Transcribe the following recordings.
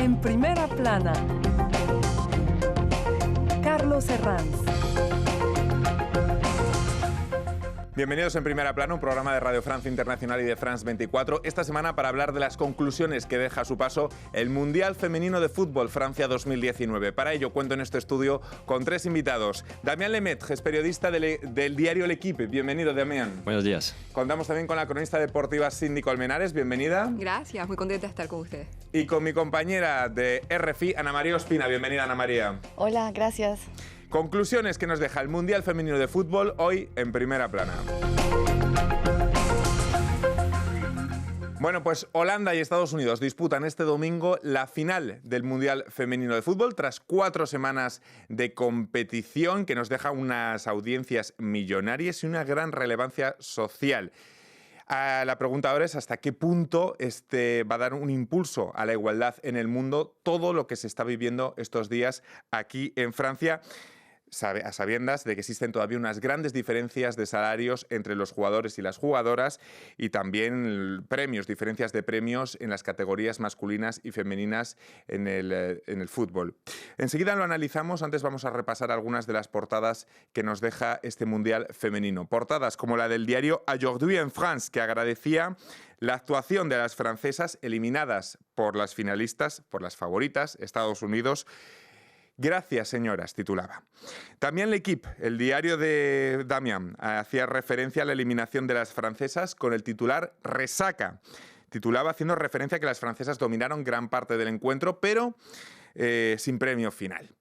En primera plana, Carlos Herranz. Bienvenidos en Primera Plana, un programa de Radio Francia Internacional y de France 24. Esta semana para hablar de las conclusiones que deja a su paso el Mundial Femenino de Fútbol Francia 2019. Para ello cuento en este estudio con tres invitados. Damien Lemaitre, es periodista del diario L'Équipe. Bienvenido, Damien. Buenos días. Contamos también con la cronista deportiva Cindy Colmenares. Bienvenida. Gracias, muy contenta de estar con ustedes. Y con mi compañera de RFI, Ana María Ospina. Bienvenida, Ana María. Hola, gracias. Conclusiones que nos deja el Mundial Femenino de Fútbol hoy en Primera Plana. Bueno, pues Holanda y Estados Unidos disputan este domingo la final del Mundial Femenino de Fútbol tras 4 semanas de competición que nos deja unas audiencias millonarias y una gran relevancia social. La pregunta ahora es hasta qué punto va a dar un impulso a la igualdad en el mundo todo lo que se está viviendo estos días aquí en Francia, a sabiendas de que existen todavía unas grandes diferencias de salarios entre los jugadores y las jugadoras y también diferencias de premios en las categorías masculinas y femeninas en el fútbol. Enseguida lo analizamos, antes vamos a repasar algunas de las portadas que nos deja este Mundial Femenino. Portadas como la del diario Aujourd'hui en France, que agradecía la actuación de las francesas eliminadas por las finalistas, por las favoritas, Estados Unidos. Gracias, señoras, titulaba. También L'Équipe, el diario de Damien, hacía referencia a la eliminación de las francesas con el titular Resaca. Titulaba haciendo referencia a que las francesas dominaron gran parte del encuentro, pero sin premio final.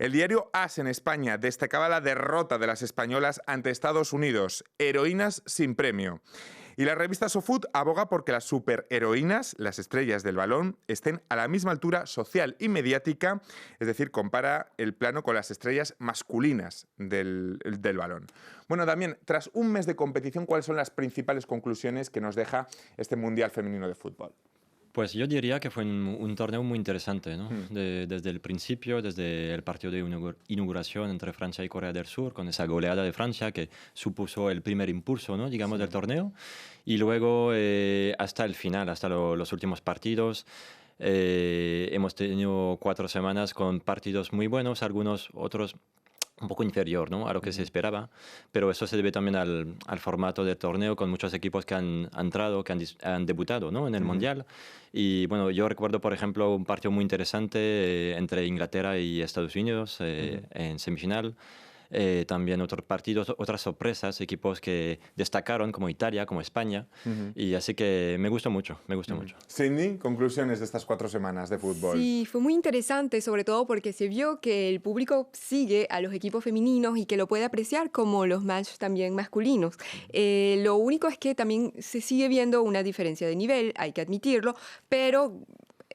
El diario AS en España destacaba la derrota de las españolas ante Estados Unidos, heroínas sin premio. Y la revista SoFoot aboga porque las superheroínas, las estrellas del balón, estén a la misma altura social y mediática, es decir, compara el plano con las estrellas masculinas del balón. Bueno, Damien, tras un mes de competición, ¿cuáles son las principales conclusiones que nos deja este Mundial Femenino de Fútbol? Pues yo diría que fue un torneo muy interesante, ¿no? Desde el principio, desde el partido de inauguración entre Francia y Corea del Sur, con esa goleada de Francia que supuso el primer impulso, ¿no? Digamos, del torneo, y luego hasta el final, hasta los últimos partidos. Hemos tenido 4 semanas con partidos muy buenos, algunos otros un poco inferior, ¿no?, a lo que se esperaba, pero eso se debe también al formato del torneo, con muchos equipos que han entrado, que han debutado, ¿no?, en el Mundial. Y bueno, yo recuerdo, por ejemplo, un partido muy interesante entre Inglaterra y Estados Unidos en semifinal. También otros partidos, otras sorpresas, equipos que destacaron, como Italia, como España. Y así que me gustó mucho, me gustó mucho. Cindy, conclusiones de estas 4 semanas de fútbol. Sí, fue muy interesante, sobre todo porque se vio que el público sigue a los equipos femeninos y que lo puede apreciar como los matches también masculinos. Lo único es que también se sigue viendo una diferencia de nivel, hay que admitirlo, pero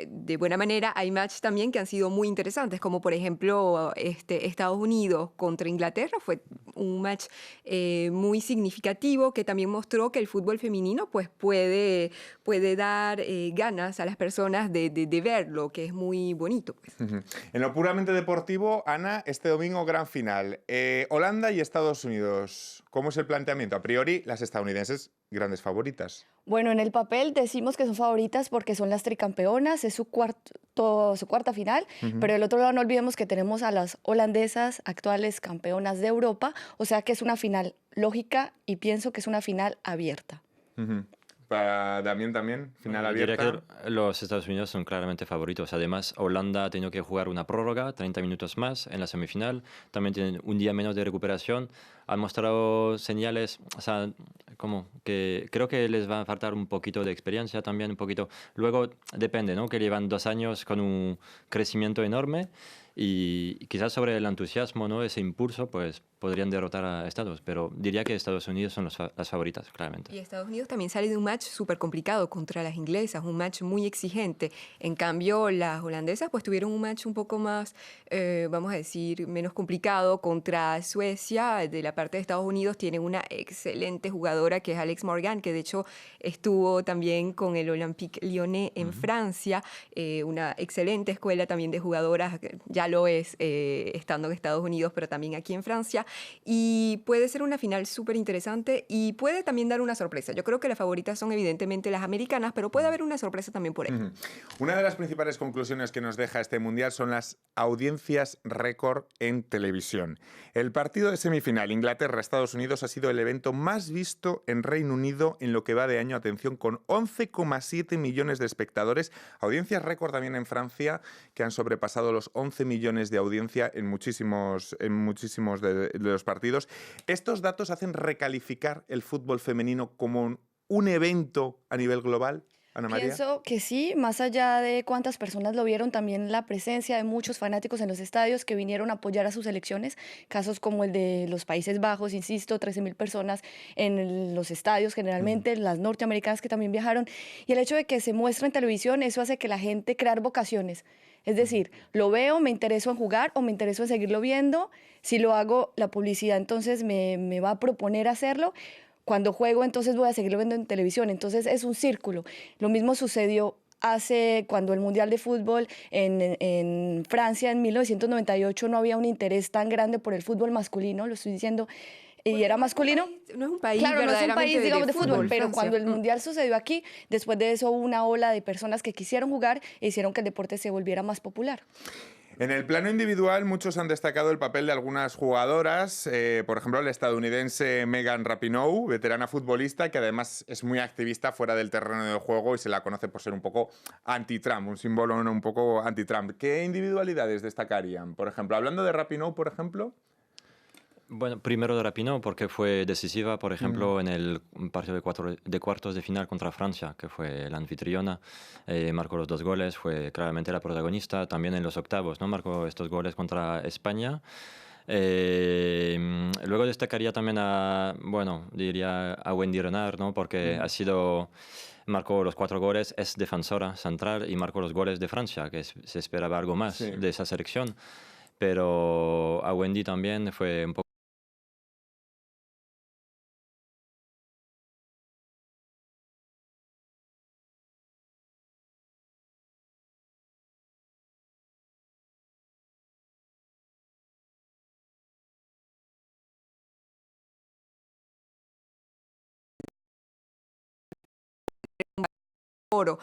de buena manera hay matches también que han sido muy interesantes, como por ejemplo Estados Unidos contra Inglaterra. Fue un match muy significativo que también mostró que el fútbol femenino pues puede dar ganas a las personas de verlo, que es muy bonito, pues. En lo puramente deportivo, Ana, este domingo gran final. Holanda y Estados Unidos, ¿cómo es el planteamiento? A priori, las estadounidenses grandes favoritas. Bueno, en el papel decimos que son favoritas porque son las tricampeonas, es su cuarta final, pero del otro lado no olvidemos que tenemos a las holandesas, actuales campeonas de Europa, o sea que es una final lógica y pienso que es una final abierta. Para Damien también, final abierta. Diría que los Estados Unidos son claramente favoritos. Además, Holanda ha tenido que jugar una prórroga, 30 minutos más en la semifinal. También tienen un día menos de recuperación. Han mostrado señales, o sea, como que creo que les va a faltar un poquito de experiencia también, un poquito. Luego depende, ¿no?, que llevan 2 años con un crecimiento enorme y quizás sobre el entusiasmo, ¿no?, ese impulso, pues podrían derrotar a Estados, pero diría que Estados Unidos son las favoritas, claramente. Y Estados Unidos también sale de un match súper complicado contra las inglesas, un match muy exigente. En cambio, las holandesas pues tuvieron un match un poco más, vamos a decir, menos complicado contra Suecia. De la parte de Estados Unidos tienen una excelente jugadora que es Alex Morgan, que de hecho estuvo también con el Olympique Lyonnais en Francia, una excelente escuela también de jugadoras ya lo es estando en Estados Unidos, pero también aquí en Francia. Y puede ser una final súper interesante y puede también dar una sorpresa. Yo creo que las favoritas son evidentemente las americanas, pero puede haber una sorpresa también por ahí. Una de las principales conclusiones que nos deja este Mundial son las audiencias récord en televisión. El partido de semifinal Inglaterra-Estados Unidos ha sido el evento más visto en Reino Unido en lo que va de año, atención, con 11,7 millones de espectadores. Audiencias récord también en Francia, que han sobrepasado los 11 millones de audiencia en muchísimos de los partidos. Estos datos hacen recalificar el fútbol femenino como un evento a nivel global. Ana María. Pienso que sí, más allá de cuántas personas lo vieron, también la presencia de muchos fanáticos en los estadios que vinieron a apoyar a sus selecciones, casos como el de los Países Bajos, insisto, 13.000 personas en los estadios, generalmente las norteamericanas que también viajaron, y el hecho de que se muestra en televisión, eso hace que la gente crear vocaciones. Es decir, lo veo, me intereso en jugar o me intereso en seguirlo viendo. Si lo hago, la publicidad entonces me va a proponer hacerlo. Cuando juego, entonces voy a seguirlo viendo en televisión. Entonces es un círculo. Lo mismo sucedió cuando el Mundial de Fútbol en Francia en 1998 no había un interés tan grande por el fútbol masculino, lo estoy diciendo, y era masculino. No es un país, claro, no es un país, digamos, de fútbol, pero Francia. cuando el Mundial sucedió aquí, después de eso hubo una ola de personas que quisieron jugar e hicieron que el deporte se volviera más popular. En el plano individual, muchos han destacado el papel de algunas jugadoras, por ejemplo, la estadounidense Megan Rapinoe, veterana futbolista, que además es muy activista fuera del terreno de juego y se la conoce por ser un poco anti-Trump, un símbolo un poco anti-Trump. ¿Qué individualidades destacarían? Por ejemplo, hablando de Rapinoe, por ejemplo. Bueno, primero de Rapinoe porque fue decisiva, por ejemplo, en el partido de cuartos de final contra Francia, que fue la anfitriona, marcó los 2 goles, fue claramente la protagonista, también en los octavos, ¿no? Marcó estos goles contra España. Luego destacaría también diría a Wendy Renard, ¿no? Porque marcó los 4 goles, es defensora central y marcó los goles de Francia, que se esperaba algo más de esa selección. Pero a Wendy también fue un poco oro,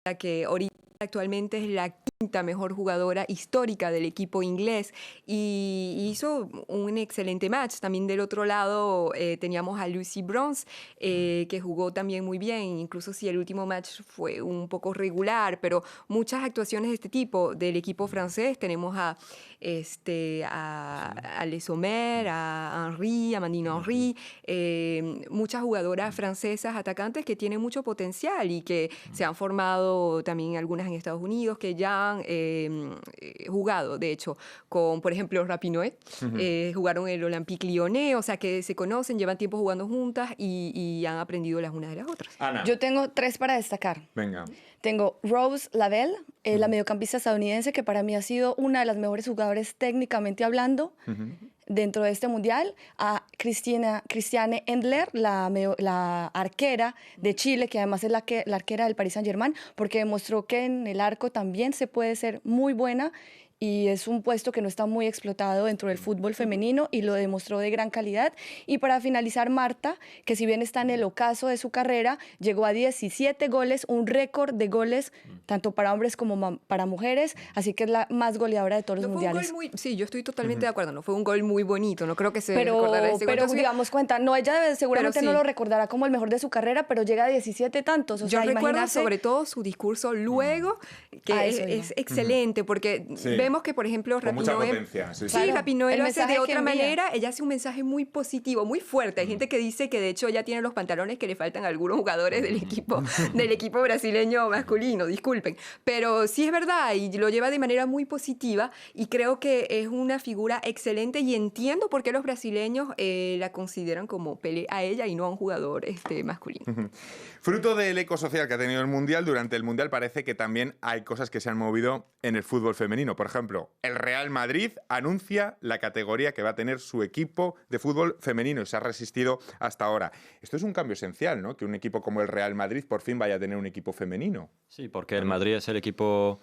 la que ahorita actualmente es la quinta mejor jugadora histórica del equipo inglés y hizo un excelente match. También del otro lado teníamos a Lucy Bronze, que jugó también muy bien, incluso si el último match fue un poco regular, pero muchas actuaciones de este tipo del equipo francés. Tenemos a Les Sommer, a Henry, a Amandine Henry, muchas jugadoras francesas atacantes que tienen mucho potencial y que se han formado también algunas en Estados Unidos, que ya han jugado, de hecho, con, por ejemplo, Rapinoe, jugaron el Olympique Lyonnais, o sea que se conocen, llevan tiempo jugando juntas y han aprendido las unas de las otras. Ana. Yo tengo 3 para destacar. Venga. Tengo Rose Lavelle, la mediocampista estadounidense, que para mí ha sido una de las mejores jugadoras técnicamente hablando dentro de este mundial. A Christiane Endler, la arquera de Chile, que además es la arquera del Paris Saint-Germain, porque demostró que en el arco también se puede ser muy buena y es un puesto que no está muy explotado dentro del fútbol femenino y lo demostró de gran calidad. Y para finalizar, Marta, que si bien está en el ocaso de su carrera, llegó a 17 goles, un récord de goles tanto para hombres como para mujeres, así que es la más goleadora de todos los mundiales. Sí, yo estoy totalmente de acuerdo, no fue un gol muy bonito, no creo que se recordará ese gol. Pero digamos cuenta, no, ella seguramente sí, no lo recordará como el mejor de su carrera, pero llega a 17 tantos. O yo sea, recuerdo imagínate... sobre todo su discurso luego, que es excelente, porque vemos que, por ejemplo, con mucha Rapinoe, potencia. Sí, Claro, Rapinoe lo hace de que otra envía. manera, ella hace un mensaje muy positivo, muy fuerte. Hay gente que dice que de hecho ya tiene los pantalones que le faltan a algunos jugadores del equipo brasileño masculino, disculpen. Pero sí es verdad y lo lleva de manera muy positiva y creo que es una figura excelente y entiendo por qué los brasileños la consideran como Pelé a ella y no a un jugador masculino. Fruto del eco social que ha tenido el Mundial, durante el Mundial parece que también hay cosas que se han movido en el fútbol femenino. Por ejemplo, el Real Madrid anuncia la categoría que va a tener su equipo de fútbol femenino y se ha resistido hasta ahora. Esto es un cambio esencial, ¿no? Que un equipo como el Real Madrid por fin vaya a tener un equipo femenino. Sí, porque el Madrid es el equipo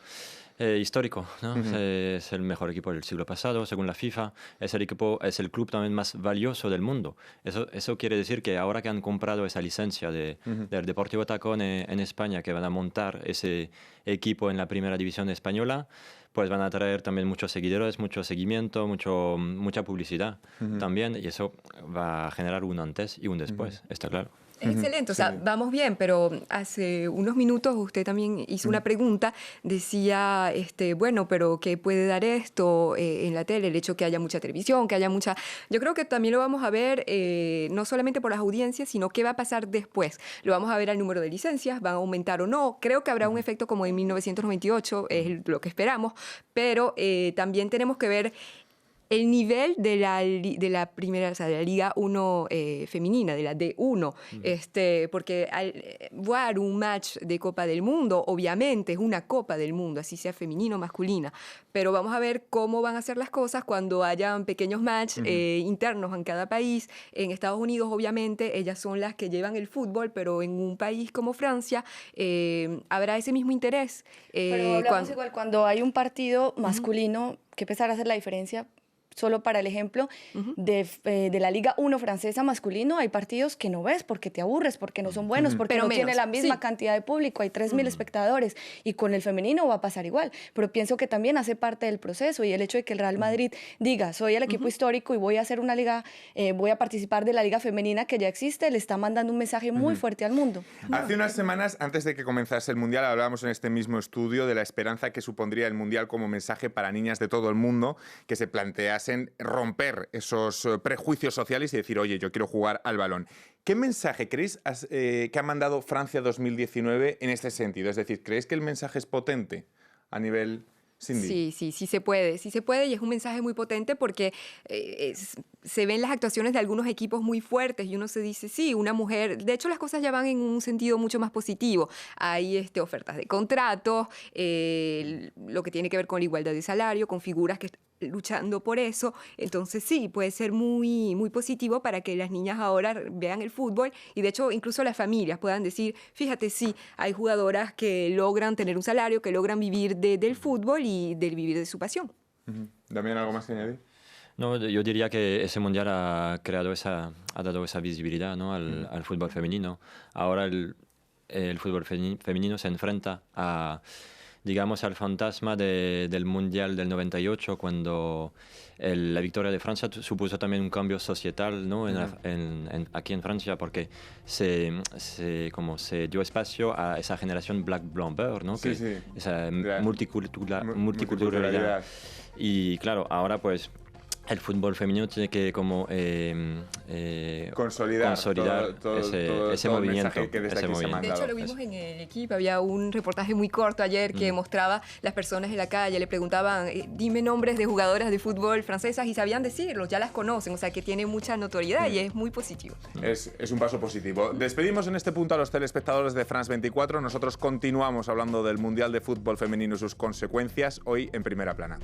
Histórico, ¿no? Es el mejor equipo del siglo pasado, según la FIFA. Es el club también más valioso del mundo. Eso quiere decir que ahora que han comprado esa licencia del Deportivo Tacón en España, que van a montar ese equipo en la primera división española, pues van a traer también muchos seguidores, mucho seguimiento, mucha publicidad también, y eso va a generar un antes y un después, está claro. Excelente, o sea, vamos bien, pero hace unos minutos usted también hizo una pregunta, decía, bueno, pero ¿qué puede dar esto en la tele? El hecho que haya mucha televisión, que haya mucha... Yo creo que también lo vamos a ver no solamente por las audiencias, sino qué va a pasar después. Lo vamos a ver al número de licencias, van a aumentar o no. Creo que habrá un efecto como en 1998, es lo que esperamos, pero también tenemos que ver el nivel de la primera, o sea, de la Liga 1 femenina, de la D1, porque al jugar un match de Copa del Mundo, obviamente es una Copa del Mundo, así sea femenino o masculina, pero vamos a ver cómo van a ser las cosas cuando hayan pequeños match internos en cada país. En Estados Unidos, obviamente, ellas son las que llevan el fútbol, pero en un país como Francia habrá ese mismo interés. Pero hablamos igual, cuando hay un partido masculino, ¿qué empezar a hacer la diferencia? Solo para el ejemplo de la Liga 1 francesa masculino, hay partidos que no ves porque te aburres, porque no son buenos, porque no tiene la misma cantidad de público, hay 3.000 espectadores, y con el femenino va a pasar igual. Pero pienso que también hace parte del proceso, y el hecho de que el Real Madrid diga, soy el equipo histórico y voy a hacer una liga, voy a participar de la liga femenina que ya existe, le está mandando un mensaje muy fuerte al mundo. Hace unas semanas, antes de que comenzase el Mundial, hablábamos en este mismo estudio de la esperanza que supondría el Mundial como mensaje para niñas de todo el mundo, que se planteasen romper esos prejuicios sociales y decir, oye, yo quiero jugar al balón. ¿Qué mensaje creéis que ha mandado Francia 2019 en este sentido? Es decir, ¿creéis que el mensaje es potente a nivel... Cindy? Sí se puede y es un mensaje muy potente porque se ven las actuaciones de algunos equipos muy fuertes y uno se dice, sí, una mujer, de hecho las cosas ya van en un sentido mucho más positivo, hay ofertas de contratos, lo que tiene que ver con la igualdad de salario, con figuras que están luchando por eso, entonces sí, puede ser muy, muy positivo para que las niñas ahora vean el fútbol y de hecho incluso las familias puedan decir, fíjate, sí, hay jugadoras que logran tener un salario, que logran vivir del fútbol y del vivir de su pasión. ¿Damián, algo más que añadir? No, yo diría que ese mundial ha dado esa visibilidad, ¿no? al fútbol femenino. Ahora el fútbol femenino se enfrenta digamos, al fantasma del Mundial del 98, cuando la victoria de Francia supuso también un cambio societal, ¿no? Aquí en Francia, porque se dio espacio a esa generación Black Blanc-Beurre, ¿no? Esa multiculturalidad. Y claro, ahora pues el fútbol femenino tiene que consolidar ese movimiento. De hecho, lo vimos en el equipo. Había un reportaje muy corto ayer que mostraba las personas en la calle, le preguntaban, dime nombres de jugadoras de fútbol francesas y sabían decirlos, ya las conocen, o sea que tiene mucha notoriedad y es muy positivo. Es un paso positivo. Despedimos en este punto a los telespectadores de France 24. Nosotros continuamos hablando del Mundial de Fútbol Femenino y sus consecuencias hoy en Primera Plana.